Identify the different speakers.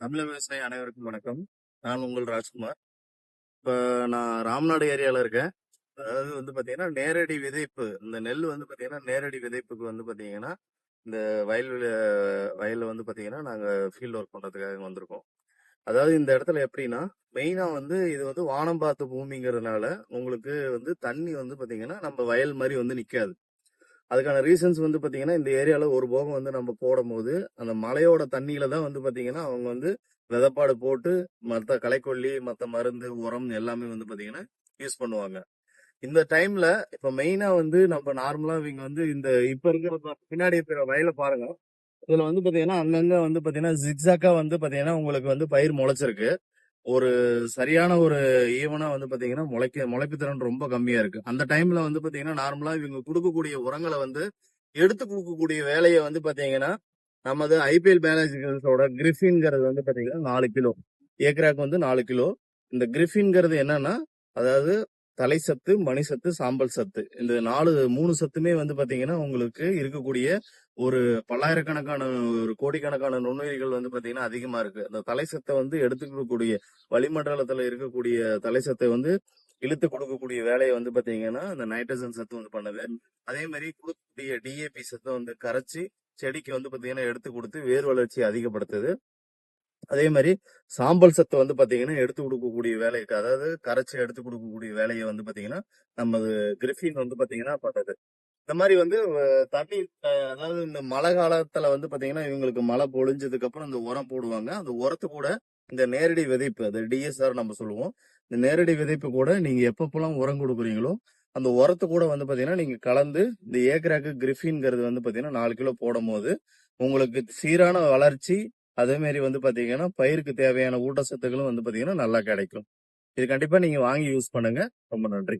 Speaker 1: தமிழ் விவசாயி அனைவருக்கும் வணக்கம். நான் உங்கள் ராஜ்குமார். இப்ப நான் ராம்நாடு ஏரியால இருக்கேன். அதாவது பாத்தீங்கன்னா, நேரடி விதைப்பு. இந்த நெல் பாத்தீங்கன்னா, நேரடி விதைப்புக்கு பாத்தீங்கன்னா, இந்த வயல்ல பாத்தீங்கன்னா, நாங்க ஃபீல்ட் ஒர்க் பண்றதுக்காக வந்திருக்கோம். அதாவது இந்த இடத்துல எப்படின்னா, மெயினா இது வானம் பார்த்த பூமிங்கிறதுனால, உங்களுக்கு தண்ணி பாத்தீங்கன்னா, நம்ம வயல் மாரி நிக்காது. அதுக்கான ரீசன்ஸ் பாத்தீங்கன்னா, இந்த ஏரியால ஒரு போகம் நம்ம போடும்போது, அந்த மழையோட தண்ணியில தான் பாத்தீங்கன்னா, அவங்க விதைப்பாடு போட்டு, மத்த களைக்கொல்லி, மத்த மருந்து, உரம் எல்லாமே பாத்தீங்கன்னா, யூஸ் பண்ணுவாங்க. இந்த டைம்ல இப்ப மெயினா நம்ம நார்மலா இவங்க இந்த இப்ப இருக்கிற பின்னாடி இருக்கிற வயல பாருங்க. இதுல பாத்தீங்கன்னா, அங்கங்க பாத்தீங்கன்னா, ஜிக்ஸாக்கா பாத்தீங்கன்னா, உங்களுக்கு பயிர் முளைச்சிருக்கு. ஒரு சரியான ஒரு ஈவனா பாத்தீங்கன்னா, முளைப்பு திறன் ரொம்ப கம்மியா இருக்கு. அந்த டைம்ல பாத்தீங்கன்னா, நார்மலா இவங்க குடுக்கக்கூடிய உரங்களை எடுத்து குடுக்கக்கூடிய வேலையை பாத்தீங்கன்னா, நமது ஐபிஎல் பேலன்ஸோட கிரிஃபின்ங்கிறது பாத்தீங்கன்னா 4 கிலோ. ஏக்கராக்கு 4 கிலோ. இந்த கிரிஃபின்ங்கிறது என்னன்னா, அதாவது தலை சத்து, மணி சத்து, சாம்பல் சத்து. இந்த 3 சத்துமே பாத்தீங்கன்னா, உங்களுக்கு இருக்கக்கூடிய ஒரு பல்லாயிரக்கணக்கான ஒரு கோடிக்கணக்கான நுண்ணுயிரிகள் பாத்தீங்கன்னா அதிகமா இருக்கு. அந்த தலை சத்தை எடுத்துக்கக்கூடிய வளிமண்டலத்துல இருக்கக்கூடிய தலை சத்தை இழுத்து கொடுக்கக்கூடிய வேலையை பாத்தீங்கன்னா அந்த நைட்ரஜன் சத்து பண்ணுது. அதே மாதிரி கொடுக்கக்கூடிய டிஏபி சத்தை கரைச்சி செடிக்கு பாத்தீங்கன்னா எடுத்து கொடுத்து வேர் வளர்ச்சி அதிகப்படுத்துது. அதே மாதிரி சாம்பல் சத்தை பாத்தீங்கன்னா எடுத்து கொடுக்கக்கூடிய வேலை இருக்கு. அதாவது கரைச்சி எடுத்து கொடுக்கக்கூடிய வேலையை பாத்தீங்கன்னா நமது கிரிஃபின் பாத்தீங்கன்னா பண்ணுது. இந்த மாதிரி தண்ணி அதாவது இந்த மழை காலத்துல பாத்தீங்கன்னா இவங்களுக்கு மழை பொழிஞ்சதுக்கு அப்புறம் இந்த உரம் போடுவாங்க. அந்த உரத்து கூட இந்த நேரடி விதைப்பு, அது டிஎஸ்ஆர் நம்ம சொல்லுவோம். இந்த நேரடி விதைப்பு கூட நீங்க எப்பப்பெல்லாம் உரம் கொடுக்குறீங்களோ அந்த உரத்து கூட பாத்தீங்கன்னா நீங்க கலந்து இந்த ஏக்கராக்கு கிரிஃபின்ங்கிறது பாத்தீங்கன்னா 4 கிலோ போடும் போது உங்களுக்கு சீரான வளர்ச்சி, அதே மாதிரி பாத்தீங்கன்னா பயிருக்கு தேவையான ஊட்டச்சத்துக்களும் பாத்தீங்கன்னா நல்லா கிடைக்கும். இது கண்டிப்பா நீங்க வாங்கி யூஸ் பண்ணுங்க. ரொம்ப நன்றி.